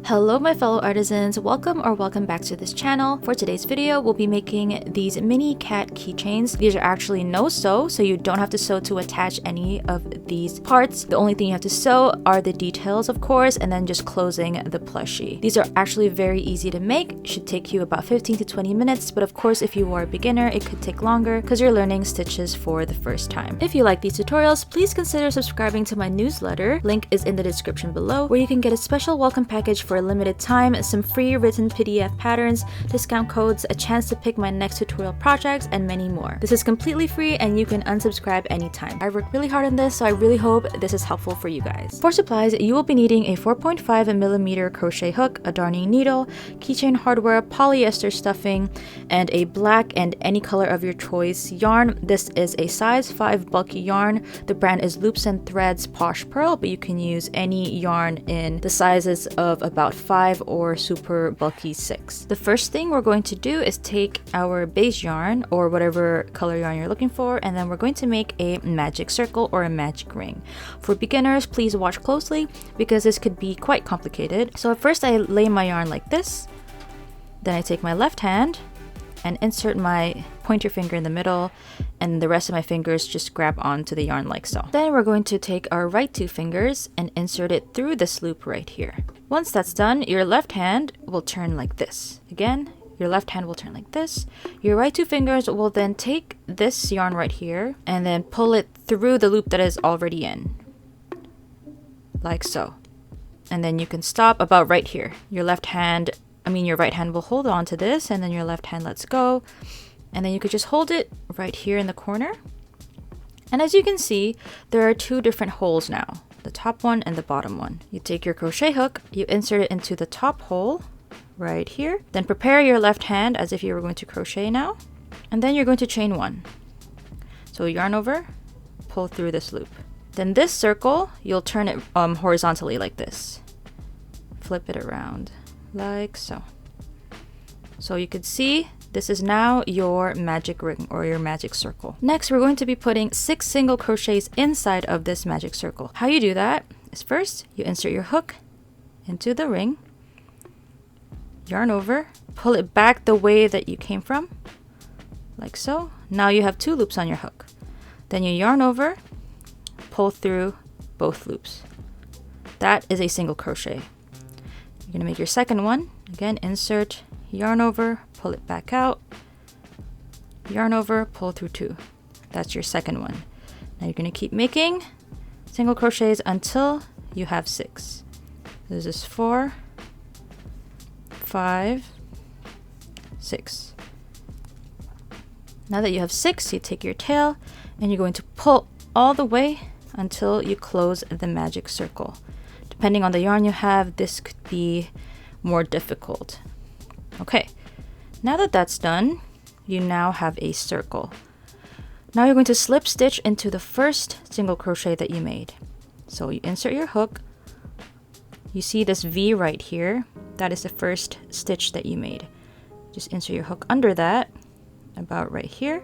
Hello my fellow artisans, welcome back to this channel. For today's video, we'll be making these mini cat keychains. These are actually no sew, so you don't have to sew to attach any of these parts. The only thing you have to sew are the details, of course, and then just closing the plushie. These are actually very easy to make. It should take you about 15 to 20 minutes, but of course if you are a beginner, it could take longer because you're learning stitches for the first time. If you like these tutorials, please consider subscribing to my newsletter. Link is in the description below, where you can get a special welcome package for a limited time, some free written PDF patterns, discount codes, a chance to pick my next tutorial projects, and many more. This is completely free and you can unsubscribe anytime. I worked really hard on this, so I really hope this is helpful for you guys. For supplies, you will be needing a 4.5mm crochet hook, a darning needle, keychain hardware, polyester stuffing, and a black and any color of your choice yarn. This is a size 5 bulky yarn. The brand is Loops and Threads Posh Pearl, but you can use any yarn in the sizes of about 5 or super bulky 6. The first thing we're going to do is take our base yarn or whatever color yarn you're looking for, and then we're going to make a magic circle or a magic ring. For beginners, please watch closely because this could be quite complicated. So at first I lay my yarn like this, then I take my left hand and insert my pointer finger in the middle, and the rest of my fingers just grab onto the yarn like so. Then we're going to take our right 2 fingers and insert it through this loop right here. Once that's done, your left hand will turn like this. Again, your left hand will turn like this. Your right 2 fingers will then take this yarn right here and then pull it through the loop that is already in, like so. And then you can stop about right here. Your right hand will hold on to this, and then your left hand lets go. And then you could just hold it right here in the corner. And as you can see, there are 2 different holes now, the top one and the bottom one. You take your crochet hook, you insert it into the top hole right here. Then prepare your left hand as if you were going to crochet now. And then you're going to chain 1. So yarn over, pull through this loop. Then this circle, you'll turn it horizontally like this. Flip it around like so. So you could see this is now your magic ring or your magic circle. Next, we're going to be putting 6 single crochets inside of this magic circle. How you do that is first you insert your hook into the ring, yarn over, pull it back the way that you came from, like so. Now you have 2 loops on your hook. Then you yarn over, pull through both loops. That is a single crochet. You're going to make your second one. Again, insert, yarn over, pull it back out, yarn over, pull through 2. That's your second one. Now you're going to keep making single crochets until you have 6. This is 4, 5, 6. Now that you have 6, you take your tail and you're going to pull all the way until you close the magic circle. Depending on the yarn you have, this could be more difficult. Okay, now that that's done, you now have a circle. Now you're going to slip stitch into the first single crochet that you made. So you insert your hook. You see this V right here. That is the first stitch that you made. Just insert your hook under that, about right here.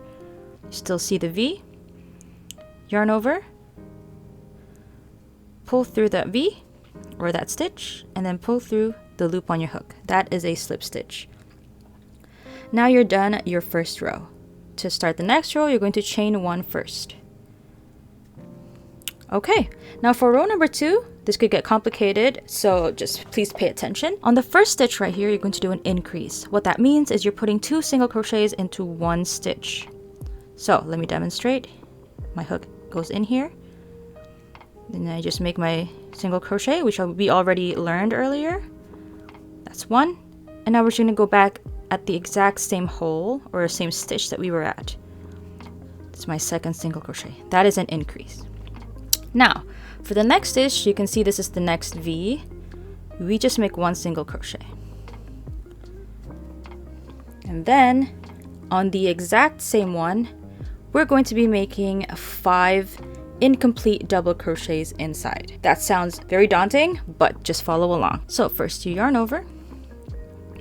You still see the V. Yarn over, pull through that V or that stitch, and then pull through the loop on your hook. That is a slip stitch. Now you're done your first row. To start the next row, you're going to chain 1 first. Okay, now for row number 2, this could get complicated, so just please pay attention. On the first stitch right here, you're going to do an increase. What that means is you're putting 2 single crochets into 1 stitch. So let me demonstrate. My hook goes in here. Then I just make my single crochet, which we already learned earlier. That's 1. And now we're just going to go back at the exact same hole or same stitch that we were at. It's my second single crochet. That is an increase. Now, for the next stitch, you can see this is the next V. We just make 1 single crochet. And then on the exact same one, we're going to be making 5 incomplete double crochets inside. That sounds very daunting, but just follow along. So first you yarn over,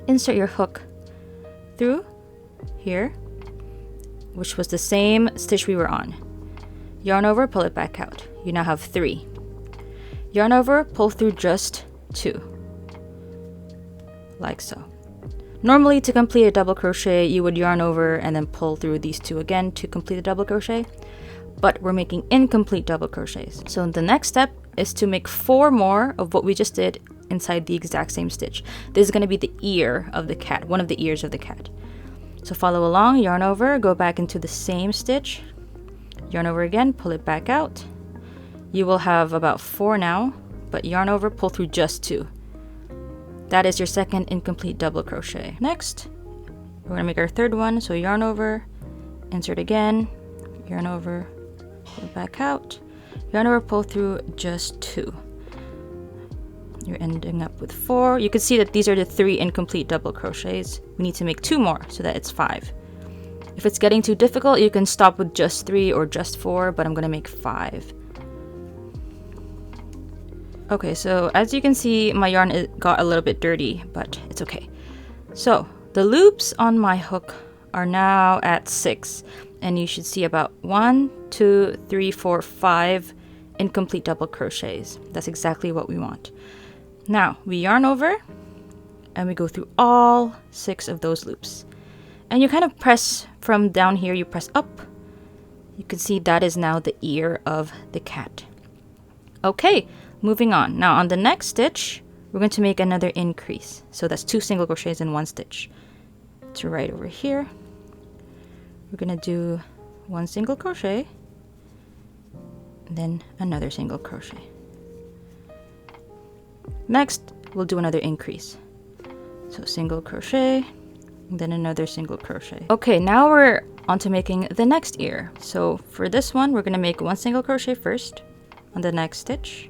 insert your hook through here, which was the same stitch we were on. Yarn over, pull it back out. You now have 3. Yarn over, pull through just 2. like so. Normally, to complete a double crochet, you would yarn over and then pull through these two again to complete a double crochet, but we're making incomplete double crochets. So the next step is to make 4 more of what we just did inside the exact same stitch. This is going to be the ear of the cat, one of the ears of the cat. So follow along, yarn over, go back into the same stitch, yarn over again, pull it back out. You will have about 4 now, but yarn over, pull through just 2. That is your second incomplete double crochet. Next, we're going to make our third one. So yarn over, insert again, yarn over, pull it back out, yarn over, pull through just 2. You're ending up with 4. You can see that these are the 3 incomplete double crochets. We need to make 2 more so that it's 5. If it's getting too difficult, you can stop with just 3 or just 4, but I'm going to make 5. Okay, so as you can see, my yarn got a little bit dirty, but it's okay. So the loops on my hook are now at 6, and you should see about 1, 2, 3, 4, 5 incomplete double crochets. That's exactly what we want. Now we yarn over and we go through all 6 of those loops, and you kind of press from down here, you press up. You can see that is now the ear of the cat. Okay, moving on. Now on the next stitch, we're going to make another increase. So that's 2 single crochets in 1 stitch. To right over here, we're going to do 1 single crochet, and then another single crochet. Next, we'll do another increase. So single crochet, and then another single crochet. Okay, now we're on to making the next ear. So for this one, we're going to make 1 single crochet first on the next stitch.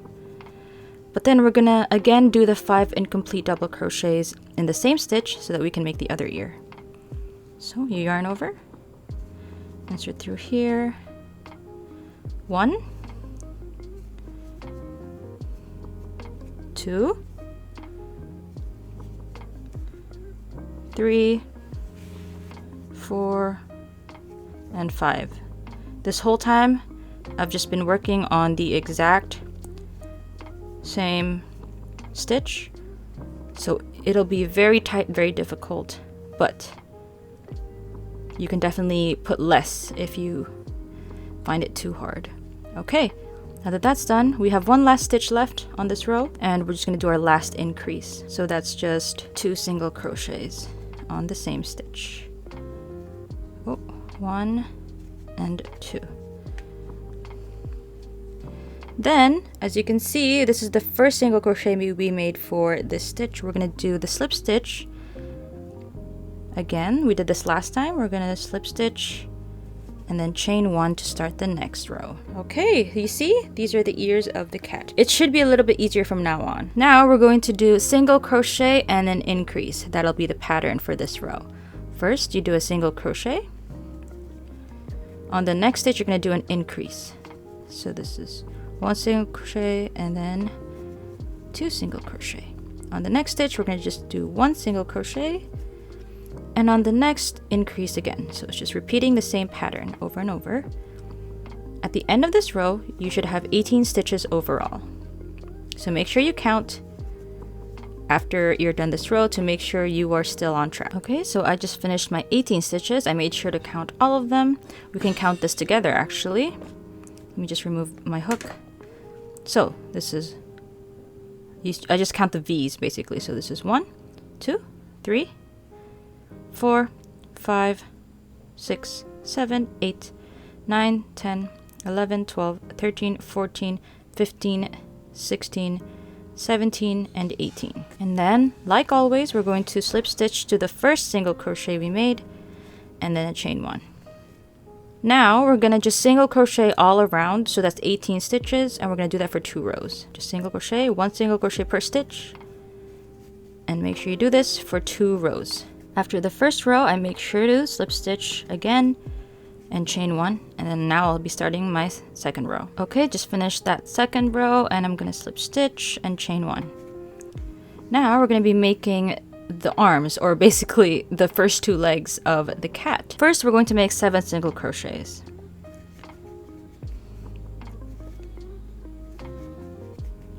But then we're gonna again do the 5 incomplete double crochets in the same stitch so that we can make the other ear. So you yarn over, insert through here, 1, 2, 3, 4, and 5. This whole time I've just been working on the exact same stitch, so it'll be very tight, very difficult, but you can definitely put less if you find it too hard. Okay, now that that's done, we have 1 last stitch left on this row, and we're just going to do our last increase. So that's just 2 single crochets on the same stitch. 1 and 2. Then, as you can see, this is the first single crochet we made for this stitch. We're going to do the slip stitch again. We did this last time. We're going to slip stitch and then chain 1 to start the next row. Okay, you see? These are the ears of the cat. It should be a little bit easier from now on. Now we're going to do single crochet and an increase. That'll be the pattern for this row. First, you do a single crochet. On the next stitch, you're going to do an increase. So this is 1 single crochet and then 2 single crochet. On the next stitch, we're going to just do 1 single crochet, and on the next, increase again. So it's just repeating the same pattern over and over. At the end of this row, you should have 18 stitches overall. So make sure you count after you're done this row to make sure you are still on track. Okay, so I just finished my 18 stitches. I made sure to count all of them. We can count this together actually. Let me just remove my hook. So this is, I just count the V's basically. So this is 1, 2, 3, 4, 5, 6, 7, 8, 9, 10, 11, 12, 13, 14, 15, 16, 17, and 18. And then, like always, we're going to slip stitch to the first single crochet we made, and then a chain 1. Now we're gonna just single crochet all around, so that's 18 stitches, and we're gonna do that for 2 rows. Just single crochet, 1 single crochet per stitch, and make sure you do this for 2 rows. After the first row, I make sure to slip stitch again and chain 1, and then now I'll be starting my second row. Okay, just finished that second row, and I'm gonna slip stitch and chain 1. Now we're gonna be making the arms, or basically the first 2 legs of the cat. First, we're going to make 7 single crochets.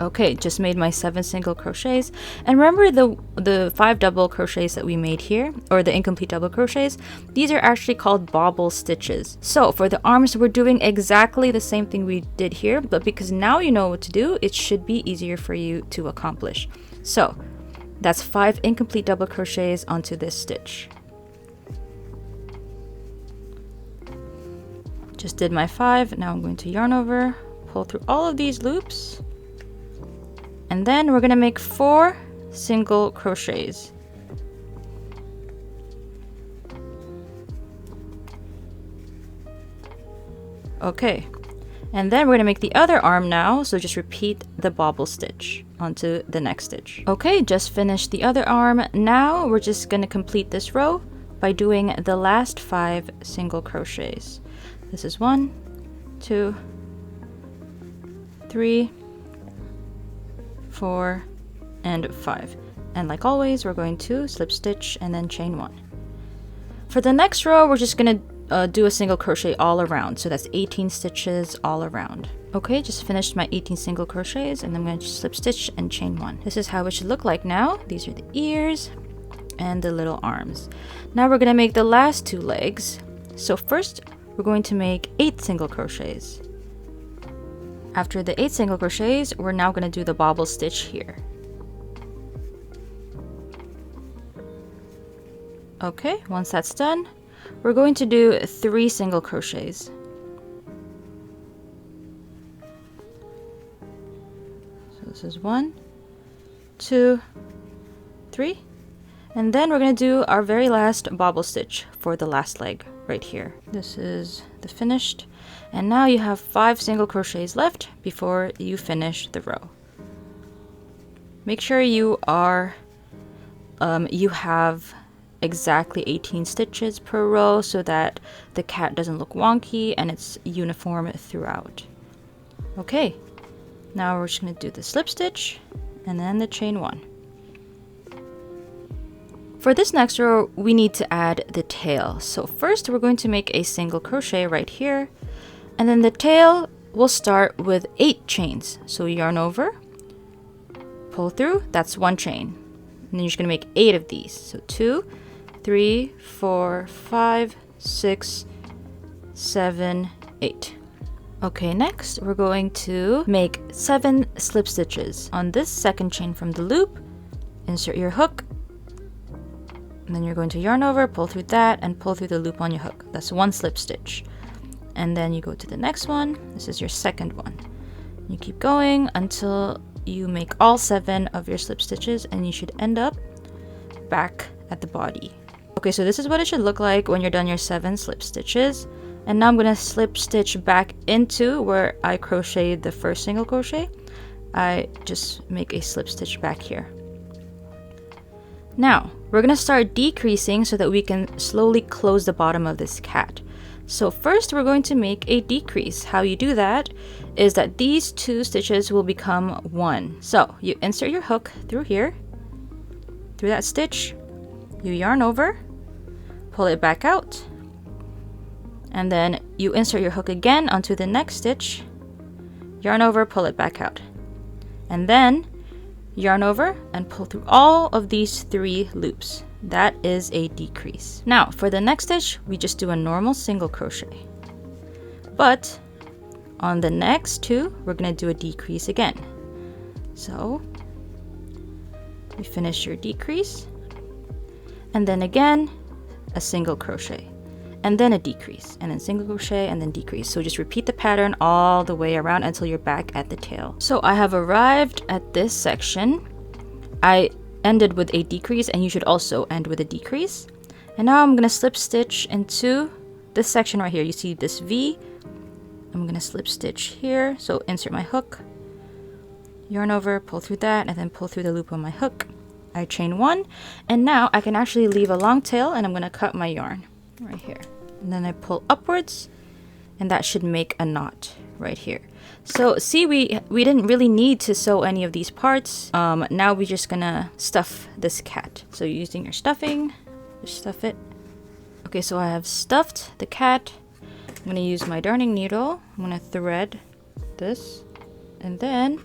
Okay, just made my 7 single crochets. And remember the 5 double crochets that we made here, or the incomplete double crochets? These are actually called bobble stitches. So for the arms, we're doing exactly the same thing we did here, but because now you know what to do, it should be easier for you to accomplish. So that's 5 incomplete double crochets onto this stitch. Just did my 5. Now I'm going to yarn over, pull through all of these loops. And then we're gonna make 4 single crochets. Okay, and then we're gonna make the other arm now, so just repeat the bobble stitch onto the next stitch. Okay, just finished the other arm. Now we're just gonna complete this row by doing the last 5 single crochets. This is 1, 2, 3, 4, and 5. And like always, we're going to slip stitch and then chain 1. For the next row, we're just gonna do a single crochet all around, so that's 18 stitches all around. Okay, just finished my 18 single crochets, and I'm going to slip stitch and chain 1. This is how it should look like now. These are the ears and the little arms. Now we're gonna make the last 2 legs. So first, we're going to make 8 single crochets. After the 8 single crochets, we're now going to do the bobble stitch here. Okay, once that's done, we're going to do 3 single crochets. So this is 1, 2, 3. And then we're going to do our very last bobble stitch for the last leg right here. This is the finished. And now you have 5 single crochets left before you finish the row. Make sure you have exactly 18 stitches per row so that the cat doesn't look wonky and it's uniform throughout. Okay, now we're just going to do the slip stitch and then the chain 1. For this next row, we need to add the tail. So first we're going to make a single crochet right here. And then the tail will start with 8 chains. So yarn over, pull through, that's 1 chain. And then you're just gonna make 8 of these. So 2, 3, 4, 5, 6, 7, 8. Okay, next we're going to make 7 slip stitches. On this second chain from the loop, insert your hook, and then you're going to yarn over, pull through that, and pull through the loop on your hook. That's 1 slip stitch. And then you go to the next one. This is your second one. You keep going until you make all 7 of your slip stitches, and you should end up back at the body. Okay, so this is what it should look like when you're done your 7 slip stitches. And now I'm going to slip stitch back into where I crocheted the first single crochet. I just make a slip stitch back here. Now, we're going to start decreasing so that we can slowly close the bottom of this cat. So first we're going to make a decrease. How you do that is that these 2 stitches will become 1. So you insert your hook through here, through that stitch, you yarn over, pull it back out, and then you insert your hook again onto the next stitch, yarn over, pull it back out, and then yarn over and pull through all of these 3 loops. That is a decrease. Now for the next stitch, we just do a normal single crochet. But on the next 2, we're going to do a decrease again. So you finish your decrease, and then again a single crochet, and then a decrease, and then single crochet, and then decrease. So just repeat the pattern all the way around until you're back at the tail. So I have arrived at this section. I ended with a decrease, and you should also end with a decrease. And now I'm going to slip stitch into this section right here. You see this V. I'm going to slip stitch here. So insert my hook, yarn over, pull through that, and then pull through the loop on my hook. I chain 1, and now I can actually leave a long tail, and I'm going to cut my yarn right here. And then I pull upwards, and that should make a knot right here. So see, we didn't really need to sew any of these parts. Now we're just gonna stuff this cat. So using your stuffing, just stuff it. Okay, so I have stuffed the cat. I'm gonna use my darning needle. I'm gonna thread this, and then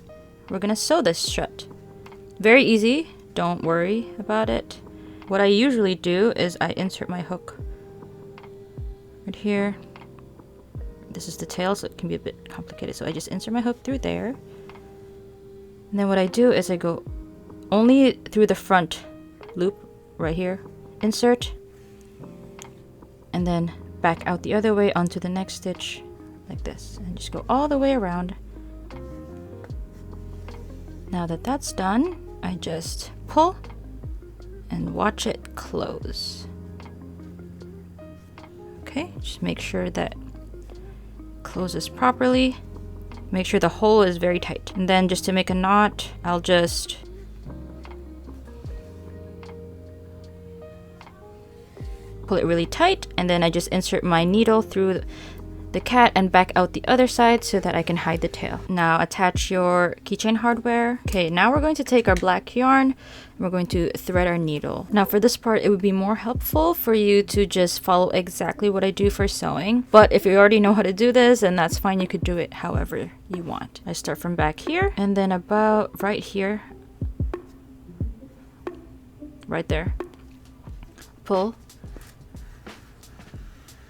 we're gonna sew this shut. Very easy, don't worry about it. What I usually do is I insert my hook right here. This is the tail, so it can be a bit complicated. So I just insert my hook through there. And then what I do is I go only through the front loop right here. Insert. And then back out the other way onto the next stitch like this. And just go all the way around. Now that that's done, I just pull and watch it close. Okay, just make sure that closes properly. Make sure the hole is very tight. And then just to make a knot, I'll just pull it really tight, and then I just insert my needle through the cat and back out the other side so that I can hide the tail. Now attach your keychain hardware. Okay, now we're going to take our black yarn and we're going to thread our needle. Now for this part, it would be more helpful for you to just follow exactly what I do for sewing. But if you already know how to do this, then that's fine. You could do it however you want. I start from back here and then about right here, right there, pull.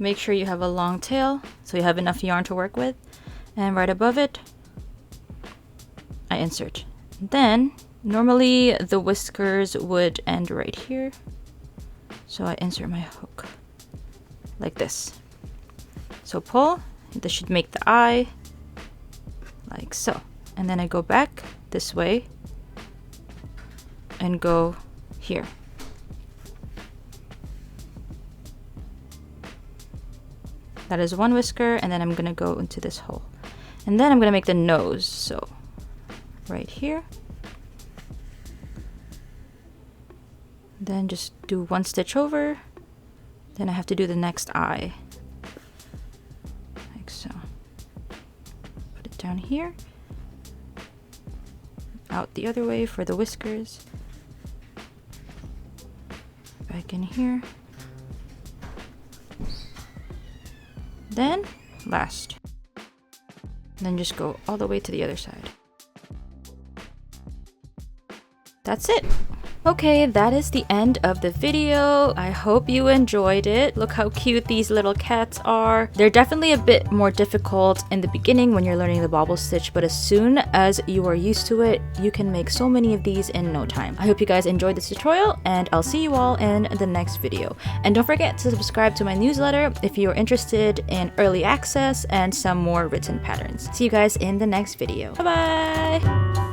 Make sure you have a long tail so you have enough yarn to work with. And right above it, I insert. Then, normally the whiskers would end right here. So I insert my hook like this. So pull, this should make the eye, like so. And then I go back this way and go here. That is one whisker, and then I'm gonna go into this hole. And then I'm gonna make the nose, so right here. Then just do one stitch over. Then I have to do the next eye. Like so. Put it down here. Out the other way for the whiskers. Back in here. Then last. Then just go all the way to the other side. That's it. Okay, that is the end of the video. I hope you enjoyed it. Look how cute these little cats are. They're definitely a bit more difficult in the beginning when you're learning the bobble stitch, but as soon as you are used to it, you can make so many of these in no time. I hope you guys enjoyed this tutorial, and I'll see you all in the next video. And don't forget to subscribe to my newsletter if you're interested in early access and some more written patterns. See you guys in the next video. Bye bye!